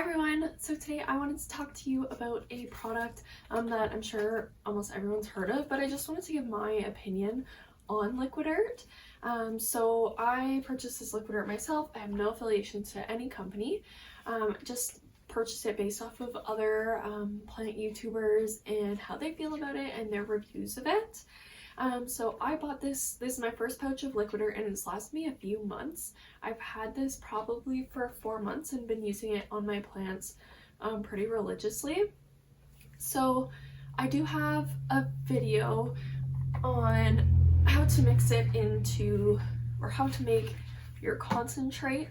Hi everyone! So today I wanted to talk to you about a product that I'm sure almost everyone's heard of, but I just wanted to give my opinion on Liqui-Dirt. So I purchased this Liqui-Dirt myself. I have no affiliation to any company. Just purchased it based off of other plant YouTubers and how they feel about it and their reviews of it. So I bought this is my first pouch of Liqui-Dirt and it's lasted me a few months. I've had this probably for 4 months and been using it on my plants pretty religiously. So I do have a video on how to mix it into, or how to make your concentrate.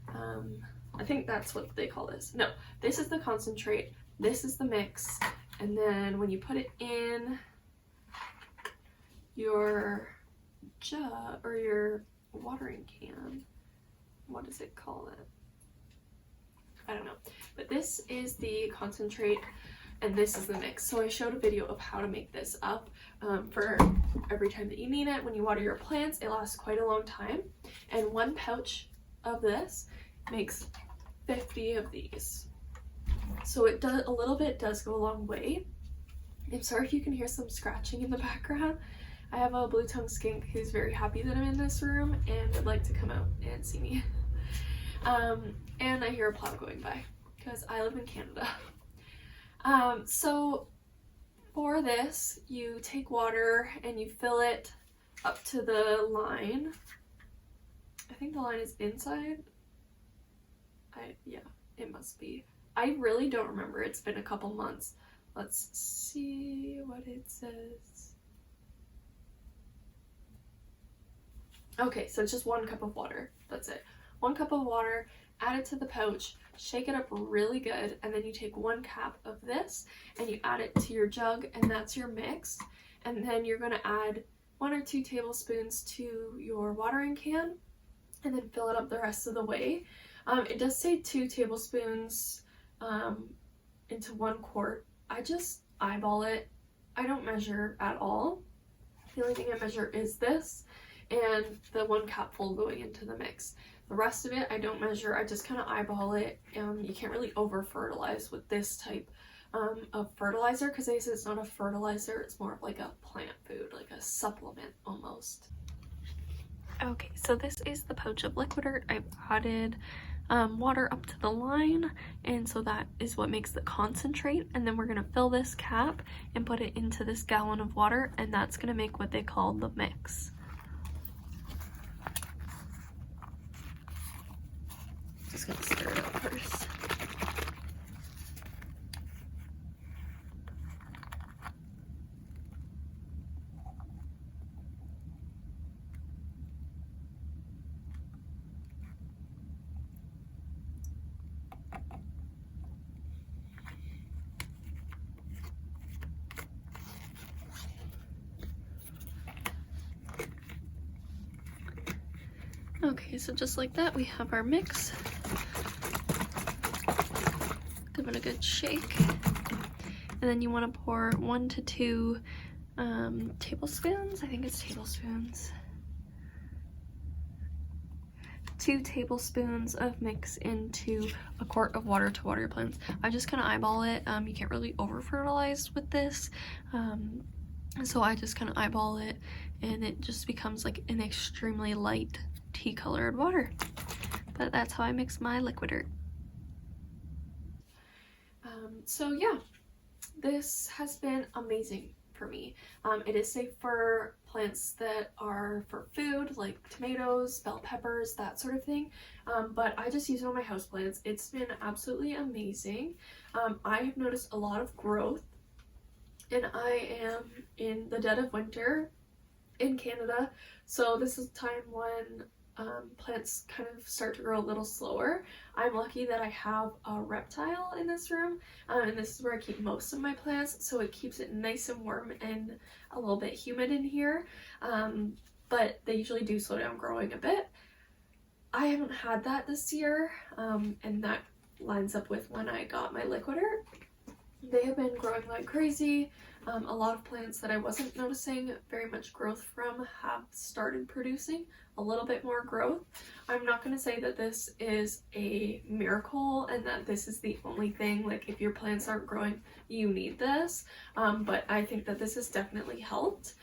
I think that's what they call this. No, this is the concentrate, this is the mix, and then when you put it in your jug or your watering can, what does it call it? I don't know, but this is the concentrate and this is the mix. So I showed a video of how to make this up for every time that you need it. When you water your plants, it lasts quite a long time, and 1 pouch of this makes 50 of these. So it does, a little bit does go a long way. I'm sorry if you can hear some scratching in the background. I have a blue-tongued skink who's very happy that I'm in this room and would like to come out and see me. And I hear a plow going by because I live in Canada. So for this, you take water and you fill it up to the line. I think the line is inside. Yeah, it must be. I really don't remember. It's been a couple months. Let's see what it says. Okay, so it's just 1 cup of water. That's it. 1 cup of water, add it to the pouch, shake it up really good, and then you take 1 cap of this and you add it to your jug, and that's your mix. And then you're going to add 1 or 2 tablespoons to your watering can and then fill it up the rest of the way. It does say 2 tablespoons into 1 quart. I just eyeball it. I don't measure at all. The only thing I measure is this and the 1 capful going into the mix. The rest of it I don't measure, I just kind of eyeball it. You can't really over fertilize with this type of fertilizer because they say it's not a fertilizer, it's more of like a plant food, like a supplement almost. Okay, so this is the pouch of Liqui-Dirt. I've added water up to the line, and so that is what makes the concentrate, and then we're going to fill this cap and put it into this gallon of water, and that's going to make what they call the mix. Just gonna stir it up first. Okay, so just like that, we have our mix. Give it a good shake. And then you want to pour 1 to 2 tablespoons. I think it's tablespoons. 2 tablespoons of mix into a quart of water to water your plants. I just kind of eyeball it. You can't really over fertilize with this. So I just kind of eyeball it, and it just becomes like an extremely light tea colored water. But that's how I mix my Liqui-Dirt. So yeah, this has been amazing for me. It is safe for plants that are for food, like tomatoes, bell peppers, that sort of thing. But I just use it on my houseplants. It's been absolutely amazing. I have noticed a lot of growth, and I am in the dead of winter in Canada, so this is a time when plants kind of start to grow a little slower. I'm lucky that I have a reptile in this room, and this is where I keep most of my plants, so it keeps it nice and warm and a little bit humid in here, but they usually do slow down growing a bit. I haven't had that this year, and that lines up with when I got my Liqui-Dirt. They have been growing like crazy. A lot of plants that I wasn't noticing very much growth from have started producing a little bit more growth. I'm not going to say that this is a miracle and that this is the only thing, like if your plants aren't growing, you need this. But I think that this has definitely helped.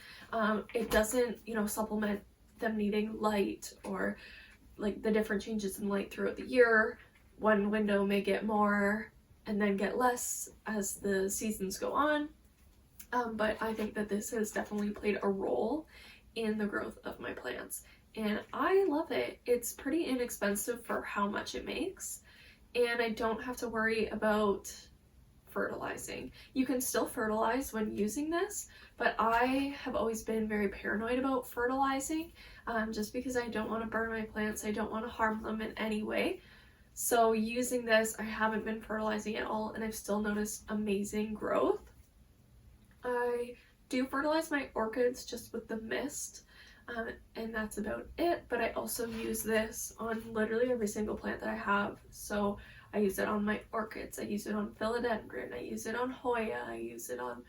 It doesn't, supplement them needing light or like the different changes in light throughout the year. One window may get more and then get less as the seasons go on. But I think that this has definitely played a role in the growth of my plants. And I love it. It's pretty inexpensive for how much it makes. And I don't have to worry about fertilizing. You can still fertilize when using this, but I have always been very paranoid about fertilizing, just because I don't want to burn my plants. I don't want to harm them in any way. So using this, I haven't been fertilizing at all, and I've still noticed amazing growth. I do fertilize my orchids just with the mist, and that's about it, but I also use this on literally every single plant that I have. So I use it on my orchids, I use it on philodendron, I use it on Hoya, I use it on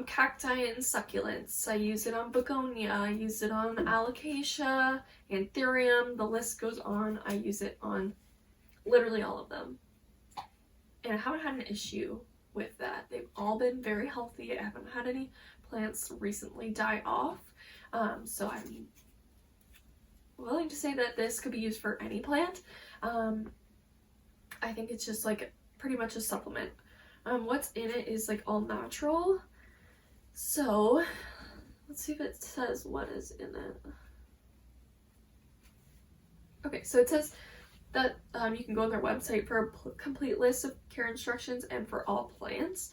cacti and succulents, I use it on begonia, I use it on alocasia, anthurium, the list goes on. I use it on literally all of them, and I haven't had an issue with that. They've all been very healthy. I haven't had any plants recently die off, so I'm willing to say that this could be used for any plant. I think it's just like pretty much a supplement. What's in it is like all natural, so let's see if it says what is in it. Okay, so it says that you can go on their website for a complete list of care instructions and for all plants.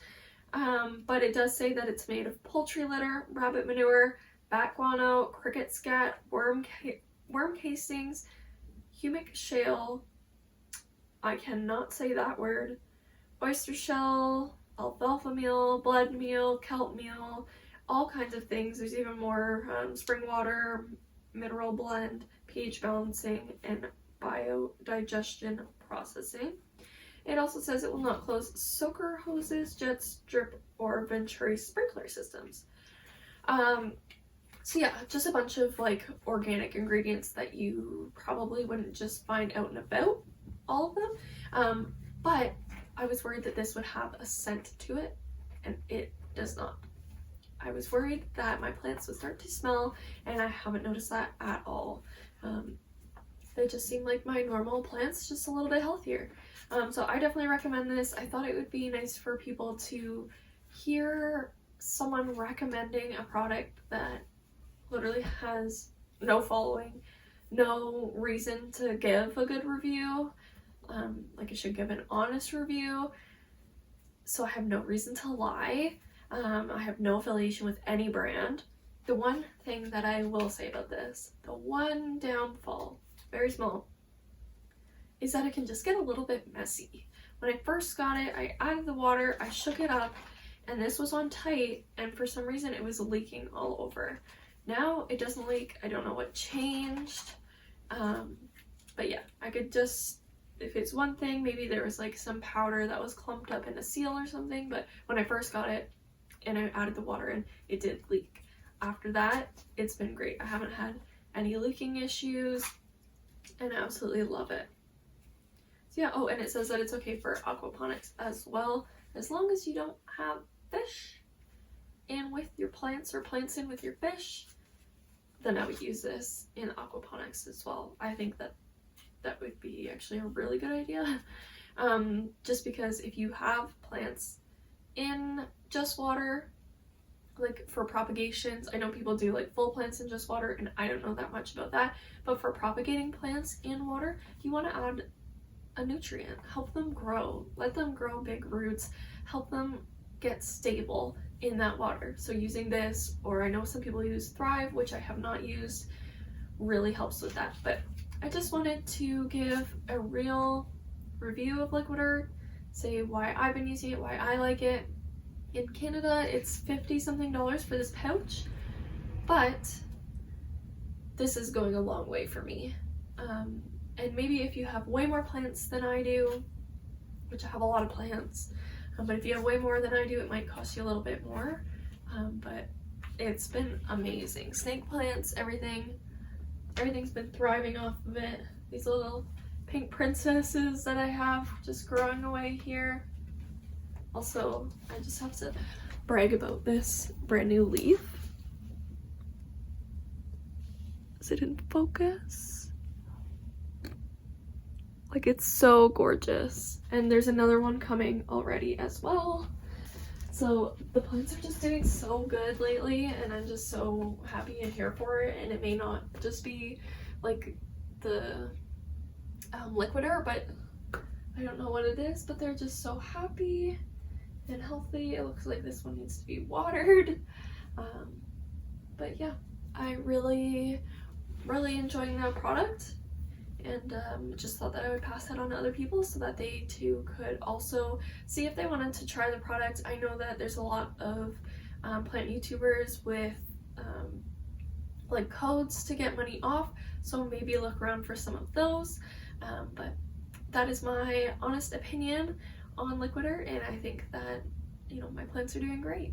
But it does say that it's made of poultry litter, rabbit manure, bat guano, cricket scat, worm casings, humic shale, I cannot say that word, oyster shell, alfalfa meal, blood meal, kelp meal, all kinds of things. There's even more spring water, mineral blend, pH balancing, and biodigestion processing. It also says it will not close soaker hoses, jets, drip, or venturi sprinkler systems. So yeah, just a bunch of like organic ingredients that you probably wouldn't just find out and about, all of them. But I was worried that this would have a scent to it, and it does not. I was worried that my plants would start to smell, and I haven't noticed that at all. They just seem like my normal plants, just a little bit healthier. So I definitely recommend this. I thought it would be nice for people to hear someone recommending a product that literally has no following, no reason to give a good review. Like, it should give an honest review. So I have no reason to lie. I have no affiliation with any brand. The one thing that I will say about this, the one downfall, very small, is that it can just get a little bit messy. When I first got it, I added the water, I shook it up, and this was on tight, and for some reason it was leaking all over. Now it doesn't leak. I don't know what changed. But yeah, I could just, if it's one thing, maybe there was like some powder that was clumped up in a seal or something, but when I first got it and I added the water in, it did leak. After that, it's been great. I haven't had any leaking issues, and I absolutely love it. So yeah, oh, and it says that it's okay for aquaponics as well, as long as you don't have fish in with your plants or plants in with your fish, then I would use this in aquaponics as well. I think that that would be actually a really good idea. Just because if you have plants in just water, like for propagations, I know people do like full plants in just water, and I don't know that much about that, but for propagating plants in water, you want to add a nutrient, help them grow, let them grow big roots, help them get stable in that water. So using this, or I know some people use Thrive, which I have not used, really helps with that. But I just wanted to give a real review of Liqui-Dirt, say why I've been using it, why I like it. In Canada, it's $50 something for this pouch, but this is going a long way for me. And maybe if you have way more plants than I do, which I have a lot of plants, But if you have way more than I do, it might cost you a little bit more. But it's been amazing. Snake plants, everything's been thriving off of it. These little pink princesses that I have just growing away here. Also, I just have to brag about this brand new leaf. Is it in focus? Like, it's so gorgeous. And there's another one coming already as well. So the plants are just doing so good lately, and I'm just so happy and here for it. And it may not just be like the Liqui-Dirt, but I don't know what it is, but they're just so happy and healthy. It looks like this one needs to be watered. But yeah, I really enjoying that product, and just thought that I would pass that on to other people so that they too could also see if they wanted to try the product. I know that there's a lot of plant YouTubers with like codes to get money off, so maybe look around for some of those. But that is my honest opinion on Liqui-Dirt, and I think that, you know, my plants are doing great.